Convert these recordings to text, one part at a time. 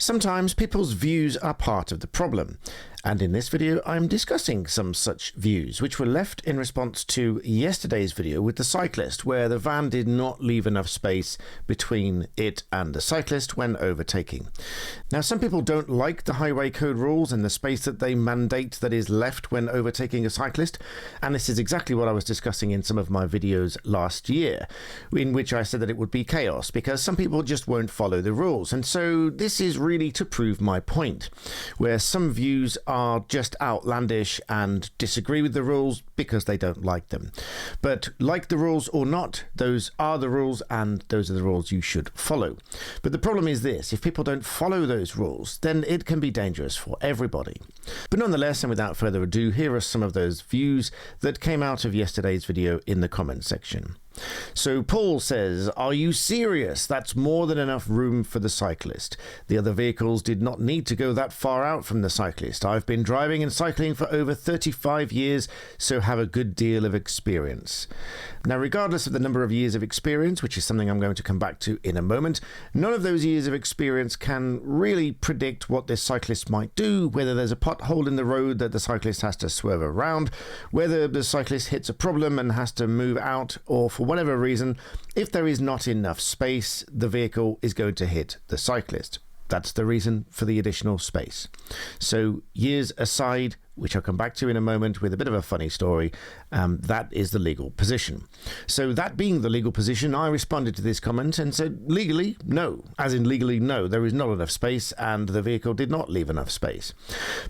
Sometimes people's views are part of the problem, and in this video I'm discussing some such views which were left in response to yesterday's video with the cyclist, where the van did not leave enough space between it and the cyclist when overtaking. Now, some people don't like the highway code rules and the space that they mandate that is left when overtaking a cyclist, and this is exactly what I was discussing in some of my videos last year, in which I said that it would be chaos because some people just won't follow the rules. And so this is really to prove my point, where some views are just outlandish and disagree with the rules because they don't like them. But like the rules or not, those are the rules and those are the rules you should follow. But the problem is this: if people don't follow those rules, then it can be dangerous for everybody. But nonetheless, and without further ado, here are some of those views that came out of yesterday's video in the comment section. So Paul says, "Are you serious? That's more than enough room for the cyclist. The other vehicles did not need to go that far out from the cyclist. I've been driving and cycling for over 35 years, so have a good deal of experience." Now, regardless of the number of years of experience, which is something I'm going to come back to in a moment, none of those years of experience can really predict what this cyclist might do, whether there's a pothole in the road that the cyclist has to swerve around, whether the cyclist hits a problem and has to move out, or for whatever reason, if there is not enough space, the vehicle is going to hit the cyclist. That's the reason for the additional space. So years aside, which I'll come back to in a moment with a bit of a funny story, that is the legal position. So that being the legal position, I responded to this comment and said, legally, no. As in legally, no, there is not enough space and the vehicle did not leave enough space.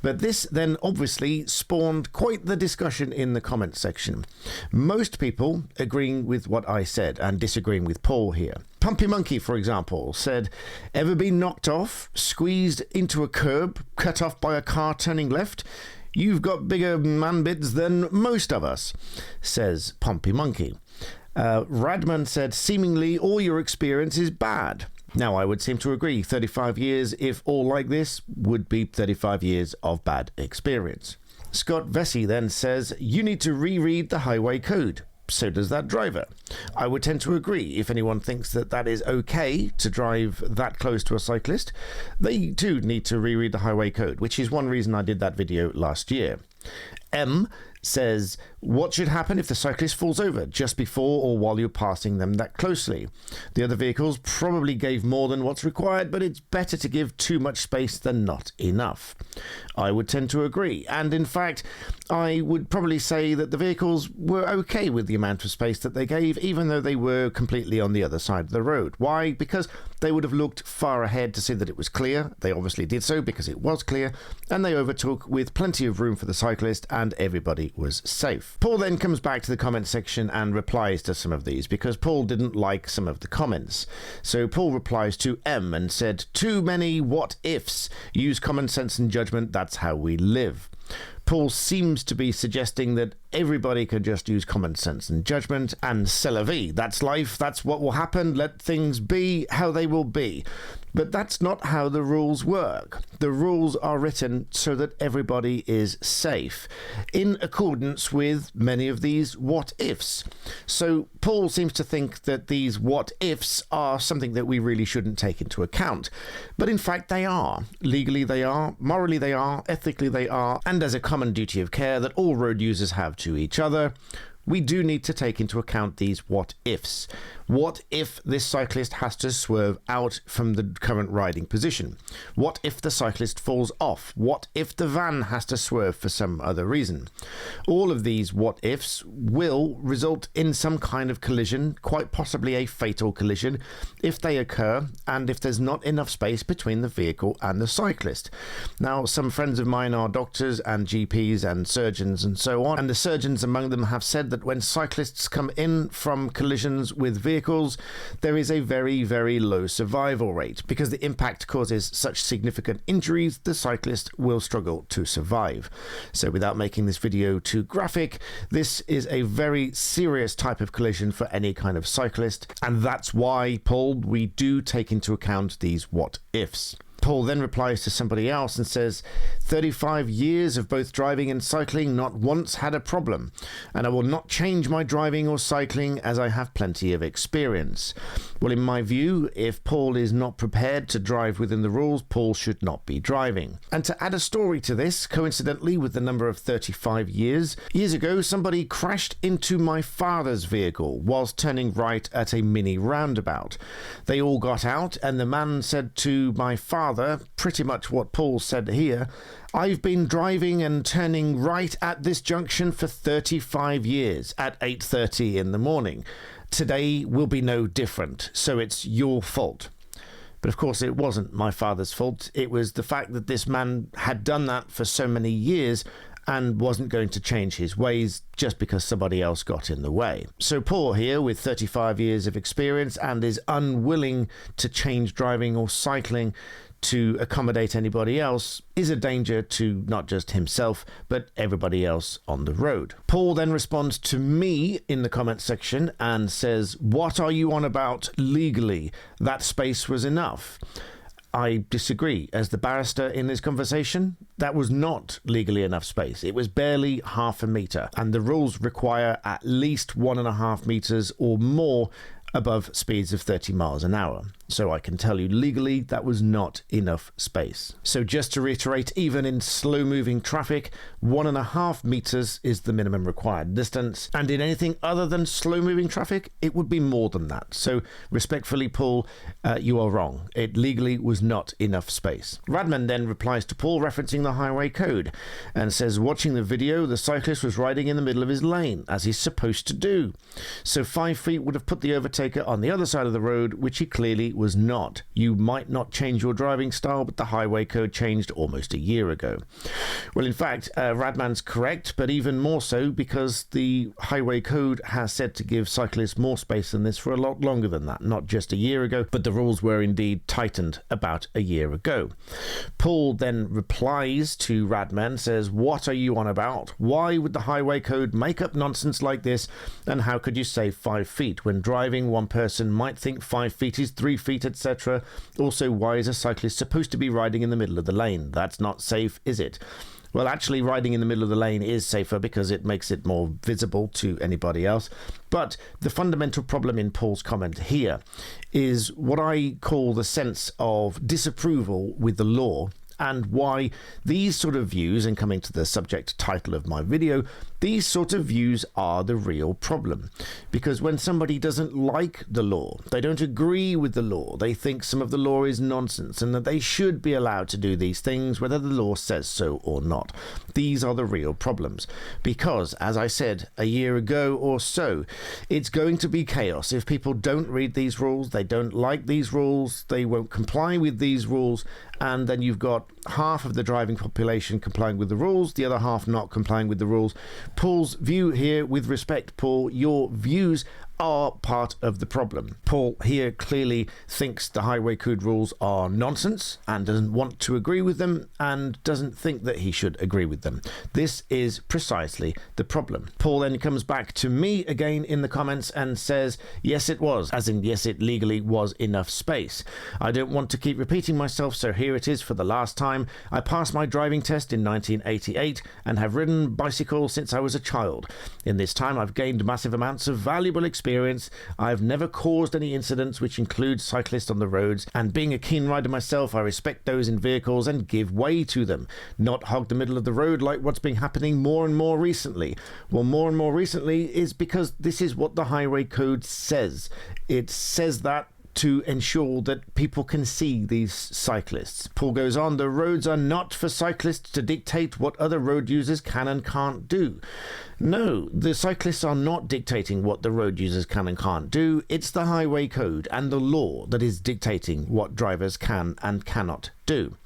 But this then obviously spawned quite the discussion in the comment section. Most people agreeing with what I said and disagreeing with Paul here. Pumpy Monkey, for example, said, "Ever been knocked off, squeezed into a curb, cut off by a car turning left? You've got bigger man-bits than most of us," says Pumpy Monkey. Radman said, "Seemingly all your experience is bad." Now, I would seem to agree. 35 years, if all like this, would be 35 years of bad experience. Scott Vesey then says, "You need to reread the highway code." So does that driver. I would tend to agree. If anyone thinks that that is okay to drive that close to a cyclist, they too need to reread the highway code, which is one reason I did that video last year. M says, "What should happen if the cyclist falls over just before or while you're passing them that closely? The other vehicles probably gave more than what's required, but it's better to give too much space than not enough." I would tend to agree. And in fact, I would probably say that the vehicles were okay with the amount of space that they gave, even though they were completely on the other side of the road. Why? Because they would have looked far ahead to see that it was clear. They obviously did so because it was clear, and they overtook with plenty of room for the cyclist, and everybody was safe. Paul then comes back to the comment section and replies to some of these because Paul didn't like some of the comments. So Paul replies to M and said, "Too many what ifs. Use common sense and judgment. That's how we live." Paul seems to be suggesting that everybody can just use common sense and judgment, and c'est la vie. That's life, that's what will happen, let things be how they will be. But that's not how the rules work. The rules are written so that everybody is safe, in accordance with many of these what-ifs. So Paul seems to think that these what-ifs are something that we really shouldn't take into account. But in fact they are. Legally they are, morally they are, ethically they are, and as a common duty of care that all road users have to each other, we do need to take into account these what-ifs. What if this cyclist has to swerve out from the current riding position? What if the cyclist falls off? What if the van has to swerve for some other reason? All of these what-ifs will result in some kind of collision, quite possibly a fatal collision, if they occur and if there's not enough space between the vehicle and the cyclist. Now, some friends of mine are doctors and GPs and surgeons and so on, and the surgeons among them have said that when cyclists come in from collisions with vehicles, there is a very, very low survival rate. Because the impact causes such significant injuries, the cyclist will struggle to survive. So without making this video too graphic, this is a very serious type of collision for any kind of cyclist, and that's why, Paul, we do take into account these what-ifs. Paul then replies to somebody else and says, 35 years of both driving and cycling, not once had a problem, and I will not change my driving or cycling as I have plenty of experience. Well, in my view, if Paul is not prepared to drive within the rules, Paul should not be driving. And to add a story to this, coincidentally with the number of 35 years ago, somebody crashed into my father's vehicle whilst turning right at a mini roundabout. They all got out, and the man said to my father pretty much what Paul said here: I've been driving and turning right at this junction for 35 years at 8:30 in the morning. Today will be no different, so it's your fault. But of course it wasn't my father's fault. It was the fact that this man had done that for so many years and wasn't going to change his ways just because somebody else got in the way. So Paul here, with 35 years of experience and is unwilling to change driving or cycling to accommodate anybody else, is a danger to not just himself, but everybody else on the road. Paul then responds to me in the comment section and says, what are you on about legally? That space was enough. I disagree. As the barrister in this conversation, that was not legally enough space. It was barely half a metre, and the rules require at least 1.5 metres or more above speeds of 30 miles an hour. So I can tell you legally that was not enough space. So just to reiterate, even in slow moving traffic, 1.5 meters is the minimum required distance. And in anything other than slow moving traffic, it would be more than that. So respectfully, Paul, you are wrong. It legally was not enough space. Radman then replies to Paul referencing the highway code and says, watching the video, the cyclist was riding in the middle of his lane, as he's supposed to do. So 5 feet would have put the overtaker on the other side of the road, which he clearly was not. You might not change your driving style, but the highway code changed almost a year ago. Well, in fact, Radman's correct, but even more so because the highway code has said to give cyclists more space than this for a lot longer than that, not just a year ago, but the rules were indeed tightened about a year ago. Paul then replies to Radman, says, what are you on about? Why would the highway code make up nonsense like this? And how could you say 5 feet? When driving, one person might think 5 feet is 3 feet, etc. Also, why is a cyclist supposed to be riding in the middle of the lane? That's not safe, is it? Well, actually, riding in the middle of the lane is safer because it makes it more visible to anybody else. But the fundamental problem in Paul's comment here is what I call the sense of disapproval with the law, and why these sort of views, and coming to the subject title of my video, these sort of views are the real problem. Because when somebody doesn't like the law, they don't agree with the law, they think some of the law is nonsense and that they should be allowed to do these things whether the law says so or not. These are the real problems. Because, as I said a year ago or so, it's going to be chaos. If people don't read these rules, they don't like these rules, they won't comply with these rules, and then you've got half of the driving population complying with the rules, the other half not complying with the rules. Paul's view here, with respect, Paul, your views are part of the problem. Paul here clearly thinks the highway code rules are nonsense and doesn't want to agree with them and doesn't think that he should agree with them. This is precisely the problem. Paul then comes back to me again in the comments and says, yes, it was, as in yes, it legally was enough space. I don't want to keep repeating myself, so here it is for the last time. I passed my driving test in 1988 and have ridden bicycle since I was a child. In this time, I've gained massive amounts of valuable experience. I've never caused any incidents, which include cyclists on the roads, and being a keen rider myself, I respect those in vehicles and give way to them, not hog the middle of the road like what's been happening more and more recently. Well, more and more recently is because this is what the highway code says. It says that to ensure that people can see these cyclists. Paul goes on, the roads are not for cyclists to dictate what other road users can and can't do. No, the cyclists are not dictating what the road users can and can't do. It's the highway code and the law that is dictating what drivers can and cannot do.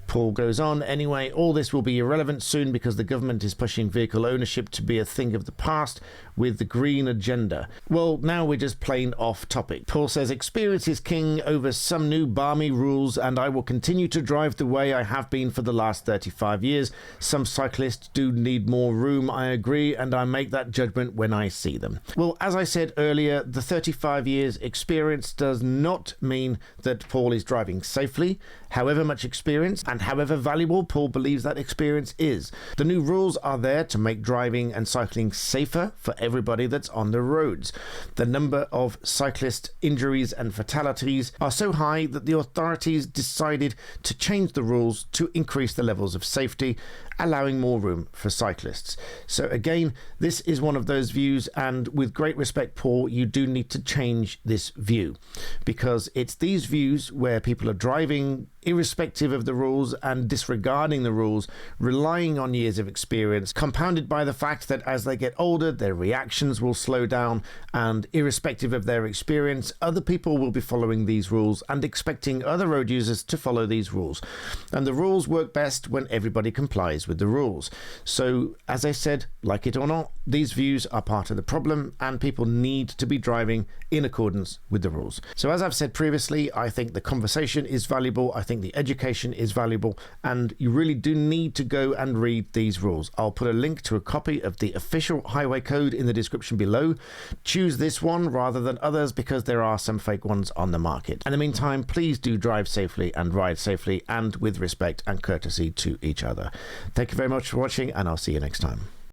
Paul goes on, anyway, all this will be irrelevant soon because the government is pushing vehicle ownership to be a thing of the past with the green agenda. Well, now we're just plain off topic. Paul says, experience is king over some new balmy rules, and I will continue to drive the way I have been for the last 35 years. Some cyclists do need more room, I agree, and I make that judgment when I see them. Well, as I said earlier, the 35 years experience does not mean that Paul is driving safely, however much experience and however valuable Paul believes that experience is. The new rules are there to make driving and cycling safer for everybody that's on the roads. The number of cyclist injuries and fatalities are so high that the authorities decided to change the rules to increase the levels of safety, allowing more room for cyclists. So again, this is one of those views, and with great respect, Paul, you do need to change this view, because it's these views where people are driving irrespective of the rules and disregarding the rules, relying on years of experience, compounded by the fact that as they get older, their reactions will slow down, and irrespective of their experience, other people will be following these rules and expecting other road users to follow these rules. And the rules work best when everybody complies with the rules. So, as I said, like it or not, these views are part of the problem, and people need to be driving in accordance with the rules. So, as I've said previously, I think the conversation is valuable. I think the education is valuable, and you really do need to go and read these rules. I'll put a link to a copy of the official highway code in the description below. Choose this one rather than others, because there are some fake ones on the market. In the meantime, please do drive safely and ride safely, and with respect and courtesy to each other. Thank you very much for watching, and I'll see you next time.